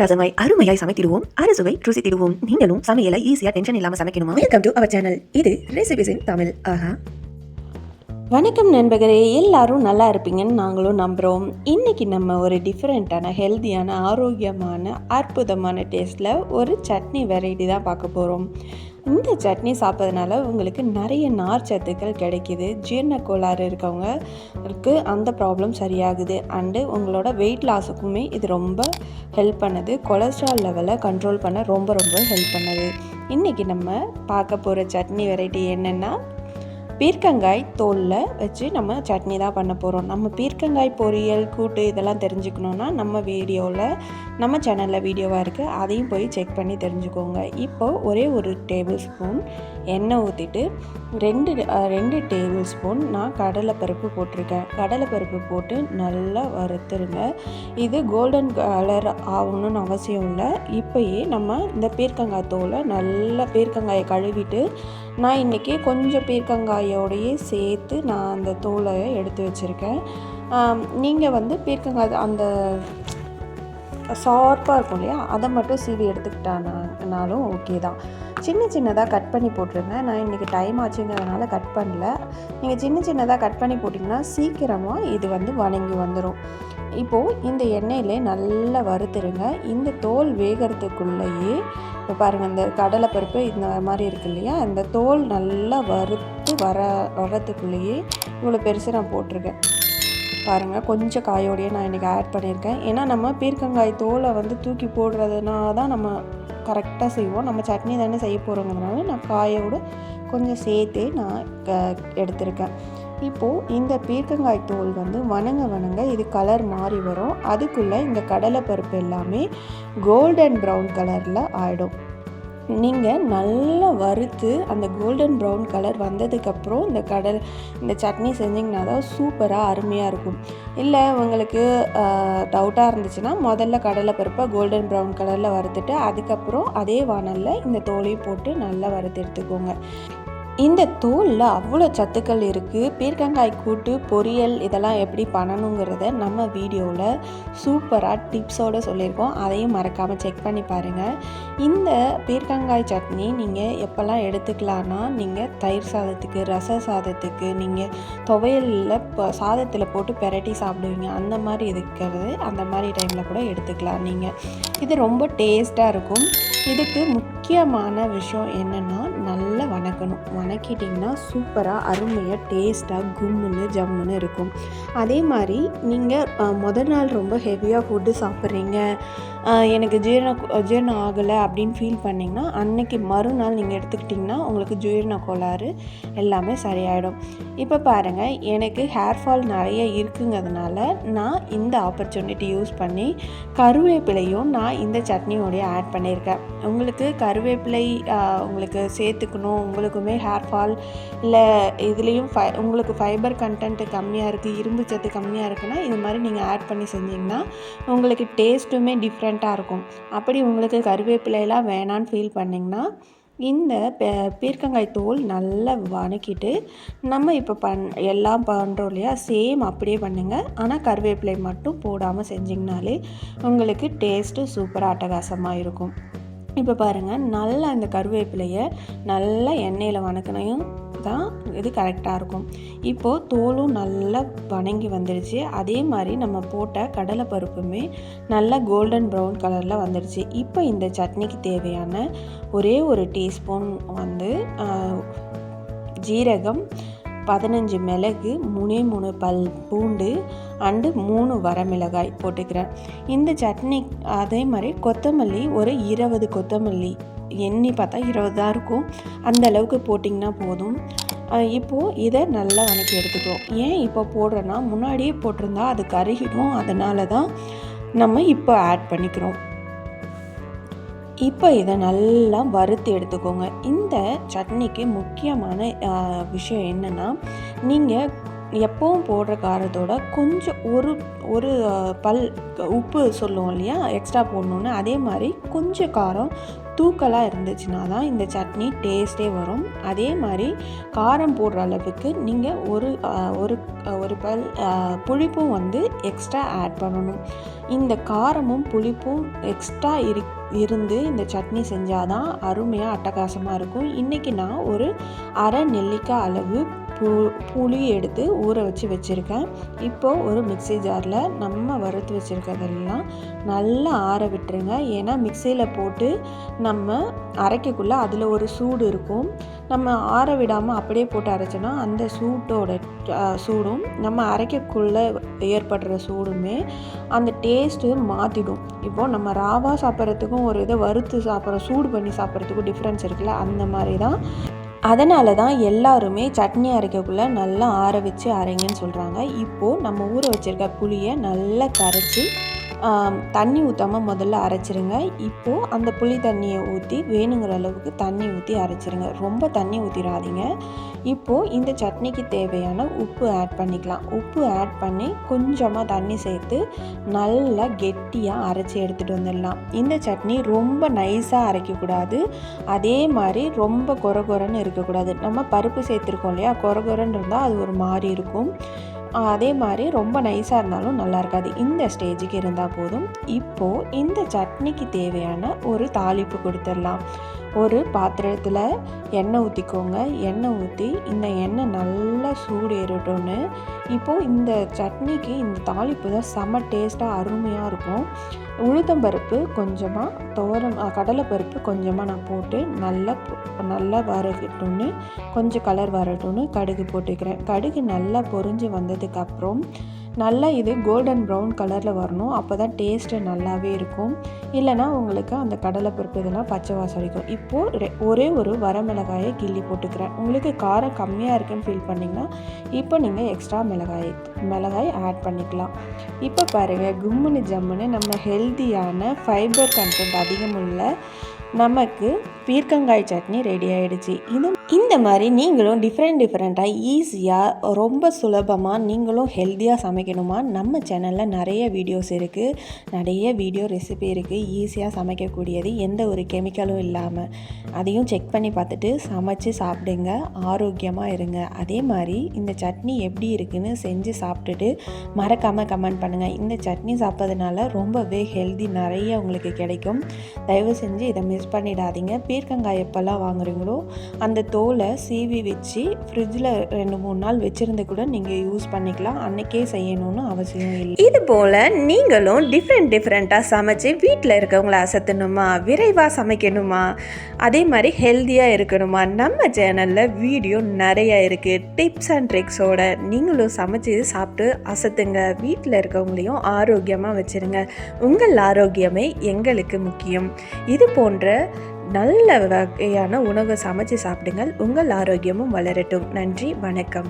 அட்டகாசமாய் அருமையாய் சமைத்திடுவோம், அறுசுவை ருசித்திடுவோம். நீங்களும் சமையலை ஈஸியா டென்ஷன் இல்லாம சமைக்கணுமா? Welcome to our channel. இது ரெசிபிஸ் இன் தமிழ். வணக்கம் நண்பர்களே, எல்லாரும் நல்லா இருப்பீங்கன்னு நாங்களும் நம்புகிறோம். இன்றைக்கி நம்ம ஒரு டிஃப்ரெண்ட்டான ஹெல்த்தியான ஆரோக்கியமான அற்புதமான டேஸ்ட்டில் ஒரு சட்னி வெரைட்டி தான் பார்க்க போகிறோம். இந்த சட்னி சாப்பிட்றதுனால உங்களுக்கு நிறைய நார் சத்துக்கள் கிடைக்கிது. ஜீரண கோளாறு இருக்கவங்களுக்கு அந்த ப்ராப்ளம் சரியாகுது. அண்டு உங்களோட வெயிட் லாஸுக்குமே இது ரொம்ப ஹெல்ப் பண்ணுது. கொலஸ்ட்ரால் லெவலை கண்ட்ரோல் பண்ண ரொம்ப ஹெல்ப் பண்ணுது. இன்றைக்கி நம்ம பார்க்க போகிற சட்னி வெரைட்டி என்னென்னா, பீர்க்கங்காய் தோலில் வச்சு நம்ம சட்னி தான் பண்ண போகிறோம். நம்ம பீர்க்கங்காய் பொரியல், கூட்டு இதெல்லாம் தெரிஞ்சுக்கணுன்னா நம்ம நம்ம சேனலில் வீடியோவாக இருக்குது, அதையும் போய் செக் பண்ணி தெரிஞ்சுக்கோங்க. இப்போது ஒரே ஒரு டேபிள் ஸ்பூன் எண்ணெய் ஊற்றிட்டு ரெண்டு டேபிள் ஸ்பூன் நான் கடலைப்பருப்பு போட்டிருக்கேன். கடலைப்பருப்பு போட்டு நல்லா வறுத்துருங்க. இது கோல்டன் கலர் ஆகணும்னு அவசியம் இல்லை. இப்போயே நம்ம இந்த பீர்க்கங்காய் தோலை நல்லா பீர்க்கங்காயை கழுவிட்டு, நான் இன்றைக்கி கொஞ்சம் பீர்க்கங்காயோடையே சேர்த்து நான் அந்த தோலை எடுத்து வச்சுருக்கேன். நீங்கள் பீர்க்கங்காய் அந்த ஷார்ப்பாக இருக்கும் இல்லையா, அதை மட்டும் சீவி எடுத்துக்கிட்டானாலும் ஓகே தான். சின்னதாக கட் பண்ணி போட்டுருங்க. நான் இன்றைக்கி டைம் ஆச்சுங்கிறதுனால கட் பண்ணல. நீங்கள் சின்னதாக கட் பண்ணி போட்டிங்கன்னா சீக்கிரமாக இது வணங்கி வந்துடும். இப்போது இந்த எண்ணெயிலே நல்லா வறுத்துருங்க. இந்த தோல் வேகிறதுக்குள்ளேயே இப்போ பாருங்கள், இந்த கடலைப்பருப்பு இந்த மாதிரி இருக்கு இல்லையா, இந்த தோல் நல்லா வறுத்து வரத்துக்குள்ளேயே இவ்வளோ பெருசு நான் போட்டிருக்கேன். பாருங்கள், கொஞ்சம் காயோடையே நான் இன்றைக்கி ஆட் பண்ணியிருக்கேன். ஏன்னா நம்ம பீர்க்கங்காய் தோலை தூக்கி போடுறதுனால தான் நம்ம கரெக்டாக செய்வோம். நம்ம சட்னி தானே செய்ய போகிறோங்கிறதுனால நான் காயோடு கொஞ்சம் சேர்த்தே நான் எடுத்திருக்கேன். இப்போது இந்த பீர்க்கங்காய் தோல் வணங்க இது கலர் மாறி வரும். அதுக்குள்ளே இந்த கடலைப்பருப்பு எல்லாமே கோல்டன் ப்ரௌன் கலரில் ஆகிடும். நீங்கள் நல்லா வறுத்து அந்த கோல்டன் ப்ரௌன் கலர் வந்ததுக்கப்புறம் இந்த சட்னி செஞ்சிங்கன்னா தான் சூப்பராக அருமையாக இருக்கும். இல்லை உங்களுக்கு டவுட்டாக இருந்துச்சுன்னா முதல்ல கடலைப்பருப்பை கோல்டன் ப்ரௌன் கலரில் வறுத்துட்டு அதுக்கப்புறம் அதே வானலில் இந்த தோலையும் போட்டு நல்லா வறுத்து எடுத்துக்கோங்க. இந்த தோலில் அவ்வளோ சத்துக்கள் இருக்குது. பீர்க்கங்காய் கூட்டு, பொரியல் இதெல்லாம் எப்படி பண்ணணுங்கிறத நம்ம வீடியோவில் சூப்பராக டிப்ஸோடு சொல்லியிருக்கோம். அதையும் மறக்காமல் செக் பண்ணி பாருங்கள். இந்த பீர்க்கங்காய் சட்னி நீங்கள் எப்போல்லாம் எடுத்துக்கலான்னா, நீங்கள் தயிர் சாதத்துக்கு, ரச சாதத்துக்கு, நீங்கள் துவையலில் சாதத்தில் போட்டு பெரட்டி சாப்பிடுவீங்க, அந்த மாதிரி இருக்கிறது அந்த மாதிரி டைமில் கூட எடுத்துக்கலாம். நீங்கள் இது ரொம்ப டேஸ்ட்டாக இருக்கும். இதுக்கு முக்கியமான விஷயம் என்னென்னா, நல்லா வணக்கிட்டிங்கன்னா சூப்பராக அருமையாக டேஸ்ட்டாக கும்முன்னு ஜம்முன்னு இருக்கும். அதே மாதிரி நீங்கள் முதல் நாள் ரொம்ப ஹெவியாக ஃபுட்டு சாப்பிட்றீங்க, எனக்கு ஜீரணம் ஆகலை அப்படின்னு ஃபீல் பண்ணிங்கன்னா, அன்னைக்கு மறுநாள் நீங்கள் எடுத்துக்கிட்டிங்கன்னா உங்களுக்கு ஜீரண கோளாறு எல்லாமே சரியாயிடும். இப்போ பாருங்கள், எனக்கு ஹேர் ஃபால் நிறைய இருக்குங்கிறதுனால நான் இந்த ஆப்பர்ச்சுனிட்டி யூஸ் பண்ணி கருவேப்பிலையும் நான் இந்த சட்னியோடைய ஆட் பண்ணியிருக்கேன். உங்களுக்கு கருவேப்பிலை உங்களுக்கு சேர்த்துக்கணும், உங்களுக்குமே ஹேர் ஃபால் இல்லை இதுலேயும் உங்களுக்கு ஃபைபர் கண்டென்ட் கம்மியாக இருக்குது, இரும்பு சத்து கம்மியாக இருக்குன்னா இது மாதிரி நீங்கள் ஆட் பண்ணி செஞ்சிங்கன்னா உங்களுக்கு டேஸ்ட்டுமே டிஃப்ரெண்ட்டாக இருக்கும். அப்படி உங்களுக்கு கருவேப்பிலையெல்லாம் வேணான்னு ஃபீல் பண்ணிங்கன்னா இந்த பீர்க்கங்காய் தோல் நல்லா வணக்கிட்டு நம்ம இப்போ எல்லாம் பண்ணுறோம் இல்லையா, சேம் அப்படியே பண்ணுங்கள். ஆனால் கருவேப்பிலை மட்டும் போடாமல் செஞ்சிங்கனாலே உங்களுக்கு டேஸ்ட்டு சூப்பராக அட்டகாசமாக இருக்கும். இப்போ பாருங்கள், நல்லா இந்த கருவேப்பிலையை நல்லா எண்ணெயில் வணக்கினையும் தான் இது கரெக்டாக இருக்கும். இப்போது தோலும் நல்லா வணங்கி வந்துடுச்சு. அதே மாதிரி நம்ம போட்ட கடலைப்பருப்புமே நல்லா கோல்டன் ப்ரௌன் கலரில் வந்துடுச்சு. இப்போ இந்த சட்னிக்கு தேவையான ஒரே ஒரு டீஸ்பூன் ஜீரகம், 15 மிளகு, 3 பல் பூண்டு அண்டு 3 வரமிளகாய் போட்டுக்கிறேன். இந்த சட்னி அதே மாதிரி கொத்தமல்லி ஒரு 20 கொத்தமல்லி, எண்ணி பார்த்தா 20 தான் இருக்கும், அந்த அளவுக்கு போட்டிங்கன்னா போதும். இப்போது இதை நல்லா வணக்கி எடுத்துக்கிறோம். ஏன் இப்போ போடுறேன்னா, முன்னாடியே போட்டிருந்தா அது கருகிடும், அதனால தான் நம்ம இப்போ ஆட் பண்ணிக்கிறோம். இப்போ இதை நல்லா வறுத்து எடுத்துக்கோங்க. இந்த சட்னிக்கு முக்கியமான விஷயம் என்னென்னா, நீங்கள் எப்பவும் போடுற காரத்தோட கொஞ்சம் ஒரு பல் உப்பு சொல்லுவோம் இல்லையா, எக்ஸ்ட்ரா போடணுன்னு, அதே மாதிரி கொஞ்சம் காரம் தூக்கலாக இருந்துச்சுன்னா தான் இந்த சட்னி டேஸ்ட்டே வரும். அதே மாதிரி காரம் போடுற அளவுக்கு நீங்கள் ஒரு பல் புளிப்பும் வந்து எக்ஸ்ட்ரா ஆட் பண்ணணும். இந்த காரமும் புளிப்பும் எக்ஸ்ட்ரா இருந்து இந்த சட்னி செஞ்சால் தான் அருமையாக அட்டகாசமாக இருக்கும். இன்றைக்கி நான் ஒரு அரை நெல்லிக்காய் அளவு புளி எடுத்து ஊற வச்சுருக்கேன். இப்போது ஒரு மிக்ஸி ஜாரில் நம்ம வறுத்து வச்சுருக்கிறதெல்லாம் நல்லா ஆற விட்டுருங்க. ஏன்னா மிக்சியில் போட்டு நம்ம அரைக்கக்குள்ளே அதில் ஒரு சூடு இருக்கும். நம்ம ஆற விடாமல் அப்படியே போட்டு அரைச்சோன்னா அந்த சூடும் நம்ம அரைக்கக்குள்ளே ஏற்படுற சூடுமே அந்த டேஸ்ட்டு மாற்றிடும். இப்போது நம்ம ராவாக சாப்பிட்றதுக்கும் ஒரு இதை வறுத்து சாப்பிட்ற சூடு பண்ணி சாப்பிட்றதுக்கும் டிஃப்ரென்ஸ் இருக்குல்ல, அந்த மாதிரி தான். அதனால தான் எல்லாருமே சட்னி அரைக்கக்குள்ளே நல்லா ஆற வச்சு அரைங்கன்னு சொல்கிறாங்க. இப்போது நம்ம ஊற வச்சுருக்க புளியை நல்லா கரைச்சி தண்ணி ஊற்றாமல் முதல்ல அரைச்சிருங்க. இப்போது அந்த புளி தண்ணியை ஊற்றி வேணுங்கிற அளவுக்கு தண்ணி ஊற்றி அரைச்சிருங்க. ரொம்ப தண்ணி ஊற்றிடாதீங்க. இப்போது இந்த சட்னிக்கு தேவையான உப்பு ஆட் பண்ணிக்கலாம். உப்பு ஆட் பண்ணி கொஞ்சமாக தண்ணி சேர்த்து நல்லா கெட்டியாக அரைச்சி எடுத்துகிட்டு வந்துடலாம். இந்த சட்னி ரொம்ப நைஸாக அரைக்கக்கூடாது, அதே மாதிரி ரொம்ப கொரன்னு இருக்கக்கூடாது. நம்ம பருப்பு சேர்த்துருக்கோம் இல்லையா, கொரன்னு இருந்தால் அது ஒரு மாதிரி இருக்கும். அதே மாதிரி ரொம்ப நைஸாக இருந்தாலும் நல்லா இருக்காது. இந்த ஸ்டேஜுக்கு இருந்தால் போதும். இப்போது இந்த சட்னிக்கு தேவையான ஒரு தாளிப்பு கொடுத்துடலாம். ஒரு பாத்திரத்தில் எண்ணெய் ஊற்றிக்கோங்க. எண்ணெய் ஊற்றி இந்த எண்ணெய் நல்லா சூடு ஏறட்டும்னு இப்போது இந்த சட்னிக்கு இந்த தாளிப்பு தான் செம்ம டேஸ்ட்டாக அருமையாக இருக்கும். உளுத்தம்பருப்பு கொஞ்சமாக, கடலைப்பருப்பு கொஞ்சமாக நான் போட்டு நல்லா வரட்டும்னு, கொஞ்சம் கலர் வரட்டும்னு கடுகு போட்டுக்கிறேன். கடுகு நல்லா பொரிஞ்சு வந்ததுக்கப்புறம் நல்லா இது கோல்டன் ப்ரௌன் கலரில் வரணும். அப்போ தான் டேஸ்ட்டு நல்லாவே இருக்கும். இல்லைனா உங்களுக்கு அந்த கடலைப்பருப்பு இதெல்லாம் பச்சை வாசம் அடிக்கும். இப்போது ஒரே ஒரு வரமிளகாயை கிள்ளி போட்டுக்கிறேன். உங்களுக்கு காரம் கம்மியாக இருக்குன்னு ஃபீல் பண்ணிங்கன்னா இப்போ நீங்கள் எக்ஸ்ட்ரா மிளகாய் ஆட் பண்ணிக்கலாம். இப்போ பாருங்கள், கும்முன்னு ஜம்முன்னு நம்ம ஹெல்த்தியான ஃபைபர் கண்டென்ட் அதிகமுள்ள நமக்கு பீர்க்கங்காய் சட்னி ரெடி ஆகிடுச்சு. இந்த மாதிரி நீங்களும் டிஃப்ரெண்ட்டாக ஈஸியாக ரொம்ப சுலபமாக நீங்களும் ஹெல்த்தியாக சமைக்கணுமா, நம்ம சேனலில் நிறைய வீடியோஸ் இருக்குது, நிறைய வீடியோ ரெசிபி இருக்குது. ஈஸியாக சமைக்கக்கூடியது, எந்த ஒரு கெமிக்கலும் இல்லாமல். அதையும் செக் பண்ணி பார்த்துட்டு சமைச்சு சாப்பிடுங்க, ஆரோக்கியமாக இருங்க. அதே மாதிரி இந்த சட்னி எப்படி இருக்குன்னு செஞ்சு சாப்பிட்டுட்டு மறக்காமல் கமெண்ட் பண்ணுங்கள். இந்த சட்னி சாப்பிட்றதுனால ரொம்பவே ஹெல்தி நிறைய உங்களுக்கு கிடைக்கும். தயவு செஞ்சு இதை மிஸ் பண்ணிடாதீங்க. பீர்க்கங்காய் எப்போல்லாம் வாங்குறீங்களோ அந்த தோலை சீவி வச்சு ஃப்ரிட்ஜில் 2-3 நாள் வச்சுருந்து கூட நீங்கள் யூஸ் பண்ணிக்கலாம். அன்றைக்கே செய்யணும்னு அவசியம் இல்லை. இது போல் நீங்களும் டிஃப்ரெண்ட்டாக சமைச்சு வீட்டில் இருக்கவங்கள அசத்தணுமா, விரைவாக சமைக்கணுமா, அதே மாதிரி ஹெல்த்தியாக இருக்கணுமா, நம்ம சேனலில் வீடியோ நிறையா இருக்குது. டிப்ஸ் அண்ட் ட்ரிக்ஸோட நீங்களும் சமைச்சு சாப்பிட்டு அசத்துங்க. வீட்டில் இருக்கவங்களையும் ஆரோக்கியமாக வச்சுருங்க. உங்கள் ஆரோக்கியமே எங்களுக்கு முக்கியம். இது போன்ற நல்ல வகையான உணவை சமைச்சு சாப்பிடுங்கள். உங்கள் ஆரோக்கியமும் வளரட்டும். நன்றி, வணக்கம்.